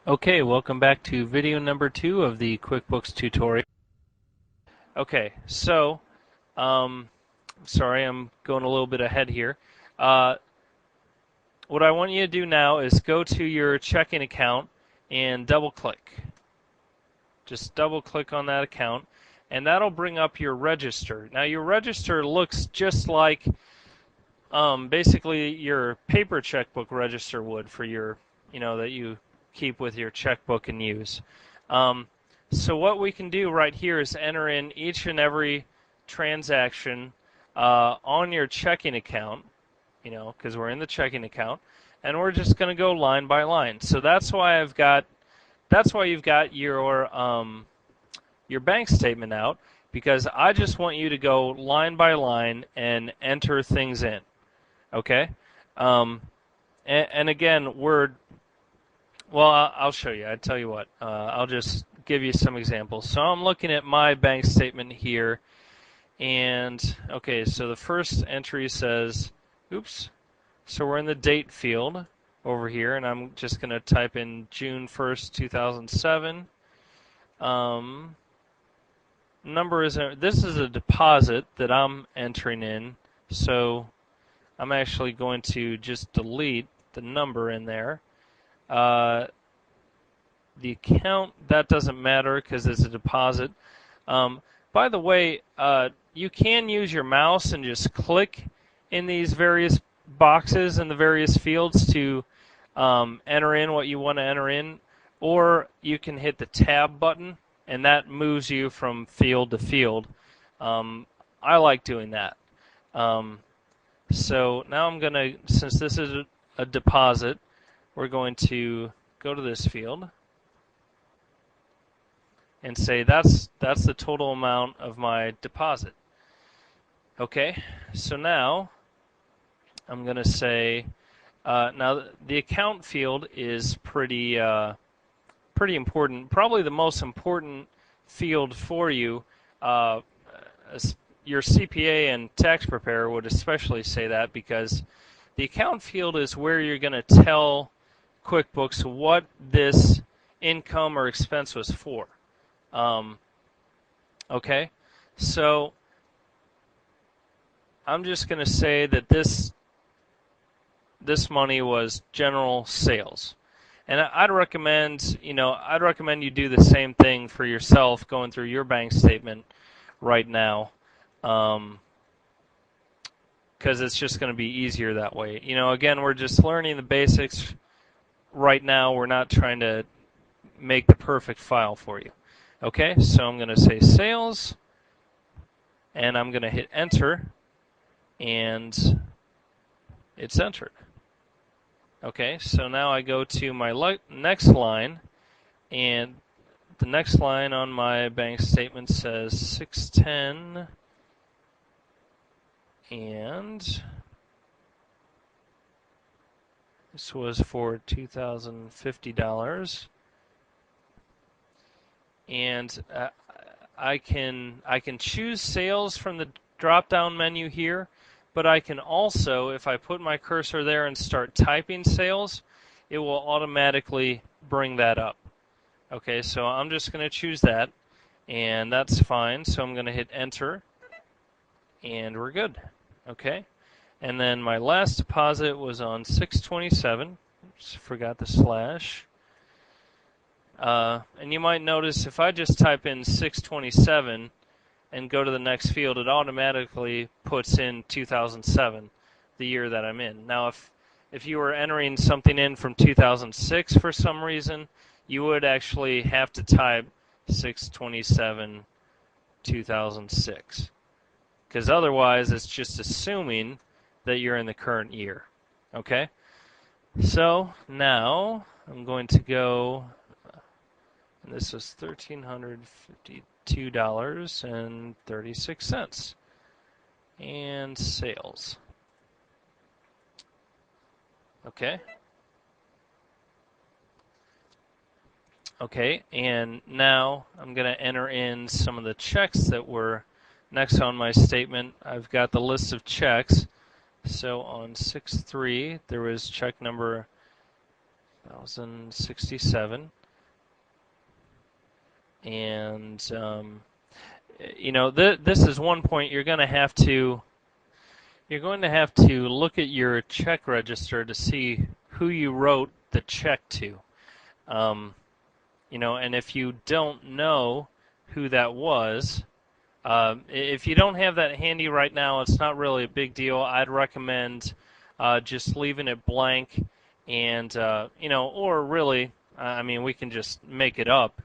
Okay, welcome back to video number 2 of the QuickBooks tutorial. Okay, so, sorry, I'm going a little bit ahead here. Uh, what I want you to do now is go to your checking account and double click. Just double click on that account, and that'll bring up your register. Now, your register looks just like basically your paper checkbook register would for your, that you keep with your checkbook and use. So what we can do right here is enter in each and every transaction on your checking account, because we're in the checking account, and we're just going to go line by line. So that's why you've got your bank statement out, because I just want you to go line by line and enter things in. Okay, and again, I'll show you. I tell you what, I'll just give you some examples. So I'm looking at my bank statement here, and okay, so the first entry says, oops, so we're in the date field over here, and I'm just going to type in June 1st, 2007. This is a deposit that I'm entering in, so I'm actually going to just delete the number in there. The account, that doesn't matter because it's a deposit. By the way, you can use your mouse and just click in these various boxes and the various fields to enter in what you want to enter in, or you can hit the tab button and that moves you from field to field. I like doing that. So now I'm going to, since this is a deposit, we're going to go to this field and say that's the total amount of my deposit. Okay, so now I'm going to say, now the account field is pretty important, probably the most important field for you. Your CPA and tax preparer would especially say that, because the account field is where you're going to tell QuickBooks what this income or expense was for. Okay, so I'm just going to say that this money was general sales. And I'd recommend you do the same thing for yourself going through your bank statement right now, because it's just going to be easier that way. Again, we're just learning the basics right now. We're not trying to make the perfect file for you. Okay, so I'm going to say sales, and I'm going to hit enter, and it's entered. Okay, so now I go to my next line, and the next line on my bank statement says 610, and this was for $2,050. And I can choose sales from the drop-down menu here, but I can also, if I put my cursor there and start typing sales, it will automatically bring that up. Okay, so I'm just going to choose that, and that's fine. So I'm going to hit enter, and we're good. Okay, and then my last deposit was on 6/27. Oops, forgot the slash. And you might notice if I just type in 6/27 and go to the next field, it automatically puts in 2007, the year that I'm in. Now, if you were entering something in from 2006 for some reason, you would actually have to type 6/27/2006, because otherwise it's just assuming that you're in the current year. Okay? So now I'm going to go, and this was $1,352.36, and sales. Okay. Okay, and now I'm going to enter in some of the checks that were next on my statement. I've got the list of checks. So on 6/3, there was check number 1,067. And this is one point you're going to have to look at your check register to see who you wrote the check to. And if you don't know who that was, if you don't have that handy right now, it's not really a big deal. I'd recommend just leaving it blank, and or really, we can just make it up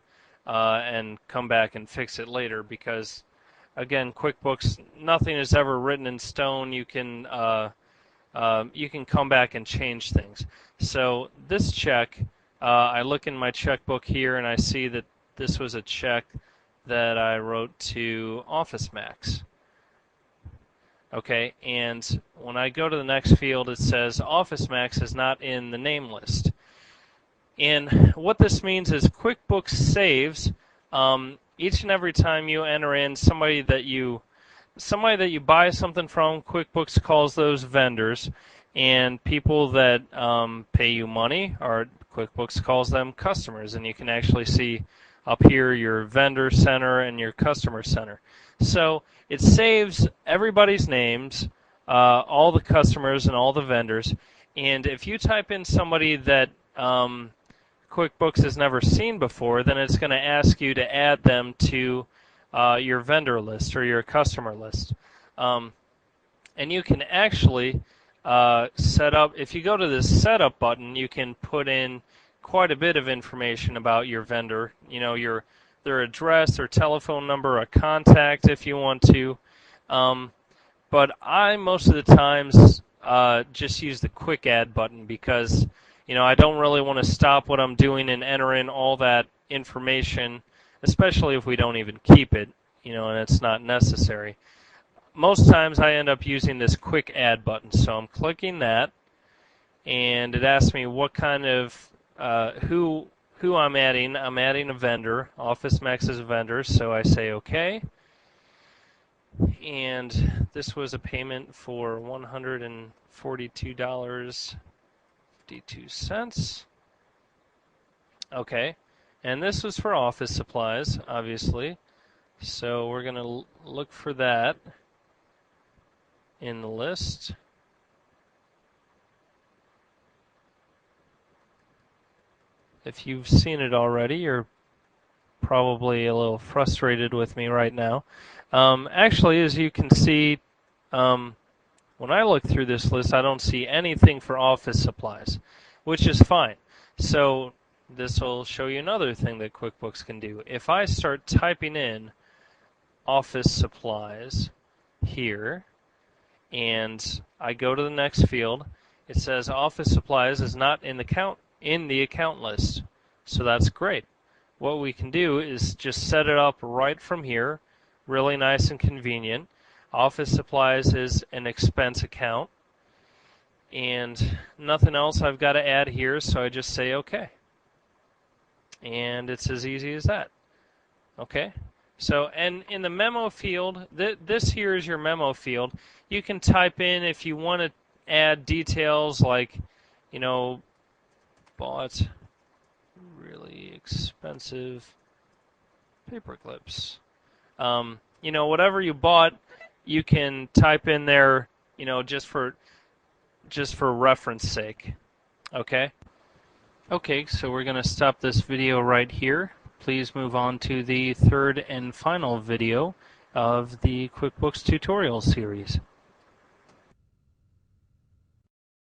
and come back and fix it later. Because, again, QuickBooks, nothing is ever written in stone. You can come back and change things. So this check, I look in my checkbook here, and I see that this was a check that I wrote to Office Max. Okay, and when I go to the next field, it says Office Max is not in the name list. And what this means is QuickBooks saves each and every time you enter in somebody that you buy something from. QuickBooks calls those vendors, and people that pay you money, or QuickBooks calls them customers. And you can actually see up here your vendor center and your customer center. So it saves everybody's names, all the customers and all the vendors. And if you type in somebody that QuickBooks has never seen before, then it's going to ask you to add them to your vendor list or your customer list. And you can actually set up, if you go to this setup button, you can put in quite a bit of information about your vendor, their address, their telephone number, a contact if you want to. But I, most of the times, just use the quick add button because, I don't really want to stop what I'm doing and enter in all that information, especially if we don't even keep it, and it's not necessary. Most times I end up using this quick add button, so I'm clicking that, and it asks me what kind of who I'm adding. I'm adding a vendor. Office Max is a vendor, so I say OK. And this was a payment for $142.52. Okay, and this was for office supplies, obviously. So we're going to look for that in the list. If you've seen it already, you're probably a little frustrated with me right now. Actually, as you can see, when I look through this list, I don't see anything for office supplies, which is fine. So this will show you another thing that QuickBooks can do. If I start typing in office supplies here, and I go to the next field, it says office supplies is not in the account list. So that's great. What we can do is just set it up right from here, really nice and convenient. Office supplies is an expense account, and nothing else I've got to add here, so I just say OK. And it's as easy as that. Okay. So, and in the memo field, this here is your memo field. You can type in if you want to add details like, bought really expensive paper clips. Whatever you bought, you can type in there, just for reference sake. Okay? Okay, so we're going to stop this video right here. Please move on to the third and final video of the QuickBooks tutorial series.